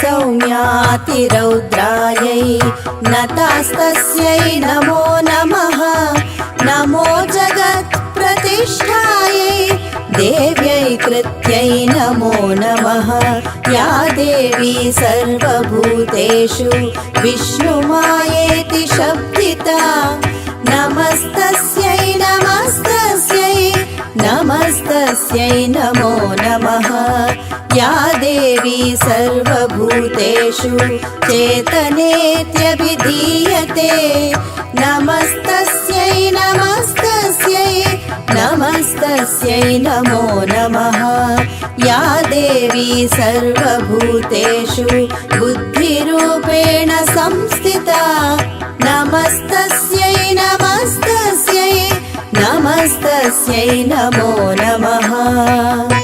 सौम्यातिरौद्रायै नतास्तस्यै नमो नमः। नमो जगत्प्रतिष्ठायै देव्यै कृत्यै नमो नमः। या देवी सर्वभूतेषु विष्णुमायेति शब्दिता नमस्तस्यै नमस्तस्यै नमस्तस्यै नमो नमः। या देवी सर्वभूतेषु चेतनेत्यभिधीयते नमस्तस्यै नमस्तस्यै नमस्तस्यै नमो नमः। या देवी सर्वभूतेषु बुद्धिरूपेण संस्थिता नमस्तस्यै नमस्तस्यै नमस्तस्यै नमो नमः।